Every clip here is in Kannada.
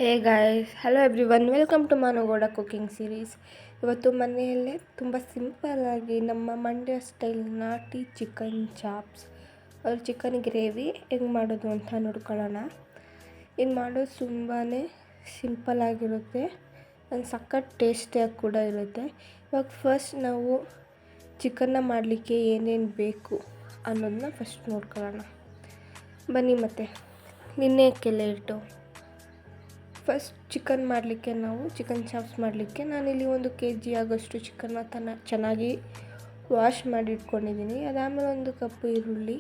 Hey guys, hello everyone, welcome to Managowda cooking series. ಇವತ್ತು ಮನೆಯಲ್ಲೇ ತುಂಬ ಸಿಂಪಲ್ಲಾಗಿ ನಮ್ಮ ಮಂಡ್ಯ ಸ್ಟೈಲ್ ನಾಟಿ ಚಿಕನ್ ಚಾಪ್ಸ್ ಚಿಕನ್ ಗ್ರೇವಿ ಹೆಂಗೆ ಮಾಡೋದು ಅಂತ ನೋಡ್ಕೊಳ್ಳೋಣ. ಇದು ಮಾಡೋದು ತುಂಬಾ ಸಿಂಪಲ್ಲಾಗಿರುತ್ತೆ, ಸಖತ್ ಟೇಸ್ಟಿಯಾಗಿ ಕೂಡ ಇರುತ್ತೆ. ಇವಾಗ ಫಸ್ಟ್ ನಾವು ಚಿಕನ್ನ ಮಾಡಲಿಕ್ಕೆ ಏನೇನು ಬೇಕು ಅನ್ನೋದನ್ನ ಫಸ್ಟ್ ನೋಡ್ಕೊಳ್ಳೋಣ ಬನ್ನಿ. ಮತ್ತು ನೆನೆಯೋಕ್ಕೆಲ್ಲ ಇಟ್ಟು ಫಸ್ಟ್ ಚಿಕನ್ ಮಾಡಲಿಕ್ಕೆ ನಾವು ಚಿಕನ್ ಚಾಪ್ಸ್ ಮಾಡಲಿಕ್ಕೆ ನಾನಿಲ್ಲಿ 1 kg ಆಗೋಷ್ಟು ಚಿಕನ್ನ ಚೆನ್ನಾಗಿ ವಾಶ್ ಮಾಡಿ ಇಟ್ಕೊಂಡಿದ್ದೀನಿ. ಅದಾದಮೇಲೆ 1 ಕಪ್ ಈರುಳ್ಳಿ,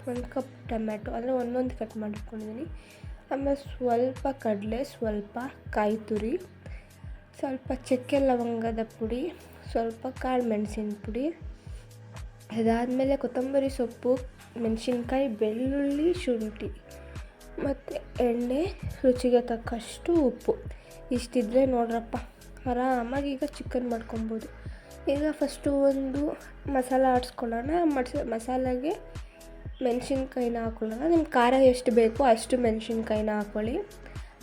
1 ಕಪ್ ಟೊಮ್ಯಾಟೊ ಅಂದರೆ ಒಂದೊಂದು ಕಟ್ ಮಾಡಿ ಇಟ್ಕೊಂಡಿದ್ದೀನಿ. ಆಮೇಲೆ ಸ್ವಲ್ಪ ಕಡಲೆ, ಸ್ವಲ್ಪ ಕಾಯಿ ತುರಿ, ಸ್ವಲ್ಪ ಚಕ್ಕೆ ಲವಂಗದ ಪುಡಿ, ಸ್ವಲ್ಪ ಕಾಳು ಮೆಣಸಿನ ಪುಡಿ, ಅದಾದಮೇಲೆ ಕೊತ್ತಂಬರಿ ಸೊಪ್ಪು, ಮೆಣಸಿನ್ಕಾಯಿ, ಬೆಳ್ಳುಳ್ಳಿ, ಶುಂಠಿ ಮತ್ತು ಎಣ್ಣೆ, ರುಚಿಗೆ ತಕ್ಕಷ್ಟು ಉಪ್ಪು. ಇಷ್ಟಿದ್ರೆ ನೋಡ್ರಪ್ಪ ಆರಾಮಾಗಿ ಈಗ ಚಿಕನ್ ಮಾಡ್ಕೊಬೋದು. ಈಗ ಫಸ್ಟು ಒಂದು ಮಸಾಲ ಆಡಿಸ್ಕೊಳ್ಳೋಣ. ಮಸಾಲೆಗೆ ಮೆಣಸಿನ್ಕಾಯಿನ ಹಾಕ್ಕೊಳ್ಳೋಣ. ನಿಮ್ಗೆ ಖಾರ ಎಷ್ಟು ಬೇಕೋ ಅಷ್ಟು ಮೆಣಸಿನ್ಕಾಯಿನ ಹಾಕ್ಕೊಳ್ಳಿ.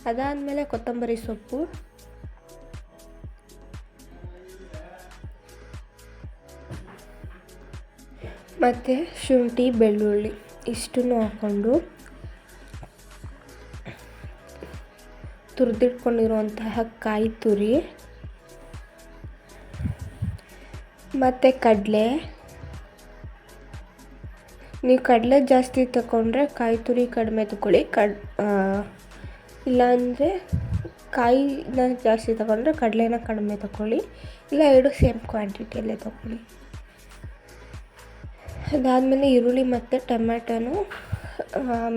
ಅದಾದಮೇಲೆ ಕೊತ್ತಂಬರಿ ಸೊಪ್ಪು, ಮತ್ತು ಶುಂಠಿ, ಬೆಳ್ಳುಳ್ಳಿ ಇಷ್ಟನ್ನು ಹಾಕ್ಕೊಂಡು ತುರಿದಿಟ್ಕೊಂಡಿರುವಂತಹ ಕಾಯಿ ತುರಿ ಮತ್ತು ಕಡಲೆ. ನೀವು ಕಡಲೆ ಜಾಸ್ತಿ ತಗೊಂಡ್ರೆ ಕಾಯಿ ತುರಿ ಕಡಿಮೆ ತಗೊಳ್ಳಿ, ಇಲ್ಲಾಂದರೆ ಕಾಯಿನ ಜಾಸ್ತಿ ತಗೊಂಡ್ರೆ ಕಡಲೆನ ಕಡಿಮೆ ತಗೊಳ್ಳಿ, ಇಲ್ಲ 2 ಸೇಮ್ ಕ್ವಾಂಟಿಟಿಯಲ್ಲೇ ತಗೊಳ್ಳಿ. ಅದಾದಮೇಲೆ ಈರುಳ್ಳಿ ಮತ್ತು ಟೊಮ್ಯಾಟೊನು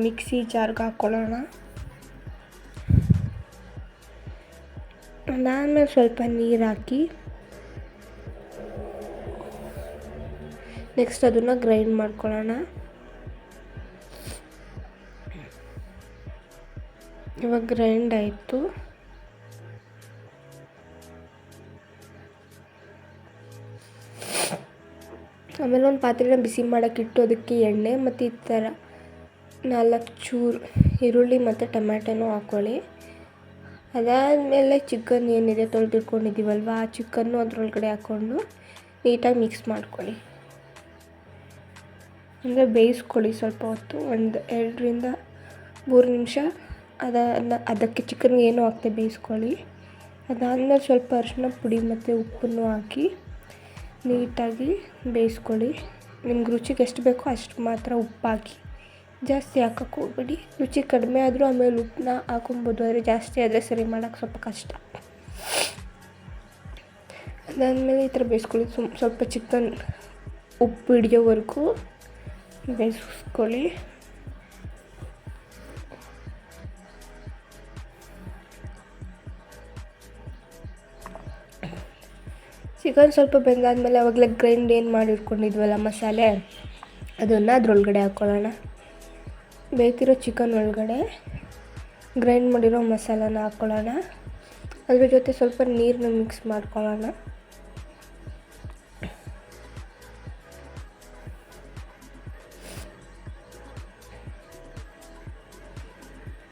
ಮಿಕ್ಸಿ ಜಾರ್ಗೆ ಹಾಕ್ಕೊಳ್ಳೋಣ. ಅದಾದಮೇಲೆ ಸ್ವಲ್ಪ ನೀರು ಹಾಕಿ ನೆಕ್ಸ್ಟ್ ಅದನ್ನು ಗ್ರೈಂಡ್ ಮಾಡ್ಕೊಳ್ಳೋಣ. ಇವಾಗ ಗ್ರೈಂಡ್ ಆಯಿತು. ಆಮೇಲೆ ಒಂದು ಪಾತ್ರೆನ ಬಿಸಿ ಮಾಡೋಕ್ಕಿಟ್ಟು ಅದಕ್ಕೆ ಎಣ್ಣೆ ಮತ್ತು ಈ ಥರ 4 ಚೂರು ಈರುಳ್ಳಿ ಮತ್ತು ಟೊಮ್ಯಾಟೊನೂ ಹಾಕ್ಕೊಳ್ಳಿ. ಅದಾದಮೇಲೆ ಚಿಕನ್ ಏನಿದೆ ತೊಳೆದಿಟ್ಕೊಂಡಿದ್ದೀವಲ್ವ, ಆ ಚಿಕನ್ನು ಅದರೊಳಗಡೆ ಹಾಕ್ಕೊಂಡು ನೀಟಾಗಿ ಮಿಕ್ಸ್ ಮಾಡ್ಕೊಳ್ಳಿ. ಅಂದರೆ ಬೇಯಿಸ್ಕೊಳ್ಳಿ ಸ್ವಲ್ಪ ಹೊತ್ತು, 2 ರಿಂದ 3 ನಿಮಿಷ ಅದಕ್ಕೆ ಚಿಕನ್ಗೆ ಏನೂ ಹಾಕ್ದೆ ಬೇಯಿಸ್ಕೊಳ್ಳಿ. ಅದಾದಮೇಲೆ ಸ್ವಲ್ಪ ಅರಿಶಿನ ಪುಡಿ ಮತ್ತು ಉಪ್ಪನ್ನು ಹಾಕಿ ನೀಟಾಗಿ ಬೇಯಿಸ್ಕೊಳ್ಳಿ. ನಿಮ್ಗೆ ರುಚಿಗೆ ಎಷ್ಟು ಬೇಕೋ ಅಷ್ಟು ಮಾತ್ರ ಉಪ್ಪು ಹಾಕಿ, ಜಾಸ್ತಿ ಹಾಕೋಕ್ಕೆ ಹೋಗ್ಬೇಡಿ. ರುಚಿ ಕಡಿಮೆ ಆದರೂ ಆಮೇಲೆ ಉಪ್ಪನ್ನ ಹಾಕೊಬೋದು, ಆದರೆ ಜಾಸ್ತಿ ಆದರೆ ಸರಿ ಮಾಡೋಕ್ಕೆ ಸ್ವಲ್ಪ ಕಷ್ಟ. ಅದಾದಮೇಲೆ ಈ ಥರ ಬೇಯಿಸ್ಕೊಳ್ಳಿ. ಸ್ವಲ್ಪ ಚಿಕನ್ ಉಪ್ಪು ಹಿಡಿಯೋವರೆಗೂ ಬೇಯಿಸ್ಕೊಳ್ಳಿ. ಚಿಕನ್ ಸ್ವಲ್ಪ ಬೆಂದಾದಮೇಲೆ ಆವಾಗಲೇ ಗ್ರೈಂಡ್ ಏನು ಮಾಡಿಟ್ಕೊಂಡಿದ್ವಲ್ಲ ಮಸಾಲೆ, ಅದನ್ನು ಅದರೊಳಗಡೆ ಹಾಕ್ಕೊಳ್ಳೋಣ. ಬೇಯ್ತಿರೋ ಚಿಕನ್ ಒಳಗಡೆ ಗ್ರೈಂಡ್ ಮಾಡಿರೋ ಮಸಾಲಾನ ಹಾಕ್ಕೊಳ್ಳೋಣ. ಅದ್ರ ಜೊತೆ ಸ್ವಲ್ಪ ನೀರನ್ನ ಮಿಕ್ಸ್ ಮಾಡ್ಕೊಳ್ಳೋಣ.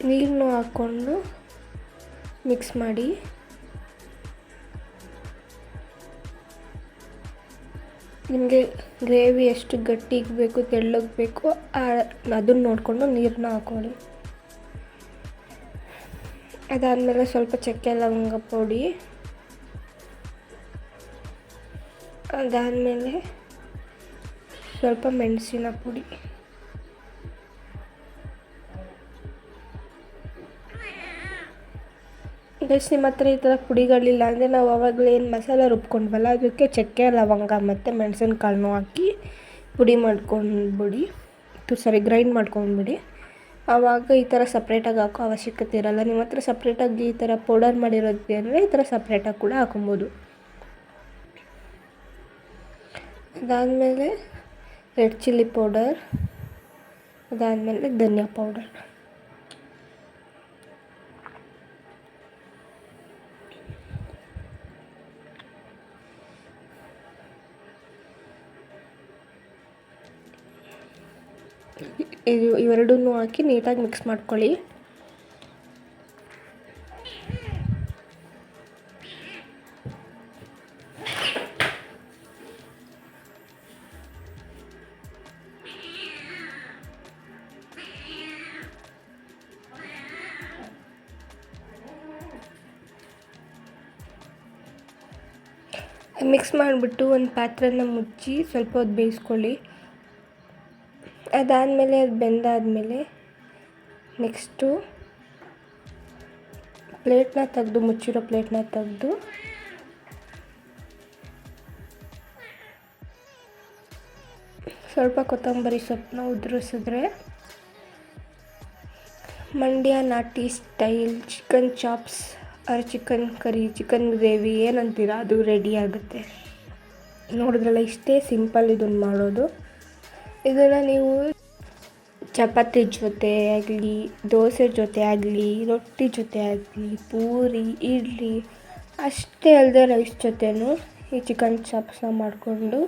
ನೀರನ್ನು ಹಾಕ್ಕೊಂಡು ಮಿಕ್ಸ್ ಮಾಡಿ. ನಿಮಗೆ ಗ್ರೇವಿ ಎಷ್ಟು ಗಟ್ಟಿಗೆ ಬೇಕು, ತೆಳ್ಳಗೆ ಬೇಕು ಅದನ್ನು ನೋಡಿಕೊಂಡು ನೀರನ್ನ ಹಾಕ್ಕೊಳ್ಳಿ. ಅದಾದಮೇಲೆ ಸ್ವಲ್ಪ ಚಕ್ಕೆ ಲವಂಗ ಪುಡಿ, ಅದಾದಮೇಲೆ ಸ್ವಲ್ಪ ಮೆಣಸಿನ ಪುಡಿ, ನಿಮ್ಮ ಹತ್ರ ಈ ಥರ ಪುಡಿಗಳಿಲ್ಲ ಅಂದರೆ ನಾವು ಆವಾಗಲೇ ಏನು ಮಸಾಲೆ ರುಬ್ಕೊಂಡ್ವಲ್ಲ ಅದಕ್ಕೆ ಚಕ್ಕೆ ಲವಂಗ ಮತ್ತು ಮೆಣಸಿನಕಾಳನ್ನೂ ಹಾಕಿ ಪುಡಿ ಮಾಡ್ಕೊಂಡ್ಬಿಡಿ, ಗ್ರೈಂಡ್ ಮಾಡ್ಕೊಂಡ್ಬಿಡಿ. ಆವಾಗ ಈ ಥರ ಸಪ್ರೇಟಾಗಿ ಹಾಕೋ ಅವಶ್ಯಕತೆ ಇರೋಲ್ಲ. ನಿಮ್ಮ ಹತ್ರ ಸಪ್ರೇಟಾಗಿ ಈ ಥರ ಪೌಡರ್ ಮಾಡಿರೋದು ಅಂದರೆ ಈ ಥರ ಸಪ್ರೇಟಾಗಿ ಕೂಡ ಹಾಕೊಬೋದು. ಅದಾದಮೇಲೆ ರೆಡ್ ಚಿಲ್ಲಿ ಪೌಡರ್, ಅದಾದಮೇಲೆ ಧನಿಯಾ ಪೌಡರ್. ಇವೆರಡನ್ನೂ ಹಾಕಿ ನೀಟಾಗಿ ಮಿಕ್ಸ್ ಮಾಡ್ಕೊಳ್ಳಿ. ಮಿಕ್ಸ್ ಮಾಡಿಬಿಟ್ಟು ಒಂದು ಪಾತ್ರೆನ ಮುಚ್ಚಿ ಸ್ವಲ್ಪ ಹೊತ್ತು ಬೇಯಿಸ್ಕೊಳ್ಳಿ. ಅದಾದಮೇಲೆ ಅದು ಬೆಂದಾದಮೇಲೆ ನೆಕ್ಸ್ಟು ಪ್ಲೇಟ್ನ ತೆಗೆದು, ಮುಚ್ಚಿರೋ ಪ್ಲೇಟ್ನ ತೆಗೆದು ಸ್ವಲ್ಪ ಕೊತ್ತಂಬರಿ ಸೊಪ್ಪನ್ನ ಉದುರಿಸಿದ್ರೆ ಮಂಡ್ಯ ನಾಟಿ style chicken chops or chicken curry, chicken gravy ಏನಂತೀರ ಅದು ರೆಡಿ ಆಗುತ್ತೆ. ನೋಡಿದ್ರಲ್ಲ, ಇಷ್ಟೇ ಸಿಂಪಲ್ ಇದನ್ನು ಮಾಡೋದು. ಇದನ್ನು ನೀವು ಚಪಾತಿ ಜೊತೆ ಆಗಲಿ, ದೋಸೆ ಜೊತೆ ಆಗಲಿ, ರೊಟ್ಟಿ ಜೊತೆ ಆಗಲಿ, ಪೂರಿ, ಇಡ್ಲಿ, ಅಷ್ಟೇ ಅಲ್ಲದೆ ರೈಸ್ ಜೊತೆನೂ ಈ ಚಿಕನ್ ಚಾಪ್ಸ್ನ ಮಾಡಿಕೊಂಡು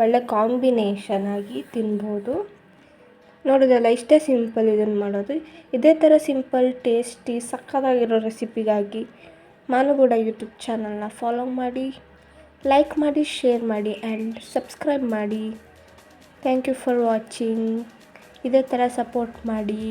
ಒಳ್ಳೆ ಕಾಂಬಿನೇಷನ್ ಆಗಿ ತಿನ್ಬೋದು. ನೋಡೋದಲ್ಲ, ಇಷ್ಟೇ ಸಿಂಪಲ್ ಇದನ್ನು ಮಾಡೋದು. ಇದೇ ಥರ ಸಿಂಪಲ್, ಟೇಸ್ಟಿ, ಸಕ್ಕತ್ತಾಗಿರೋ ರೆಸಿಪಿಗಾಗಿ ಮಾನುಗೌಡ ಯೂಟ್ಯೂಬ್ ಚಾನಲ್ನ ಫಾಲೋ ಮಾಡಿ, ಲೈಕ್ ಮಾಡಿ, ಶೇರ್ ಮಾಡಿ ಆ್ಯಂಡ್ ಸಬ್ಸ್ಕ್ರೈಬ್ ಮಾಡಿ. Thank you for watching. ಇದೇ ಥರ ಸಪೋರ್ಟ್ ಮಾಡಿ.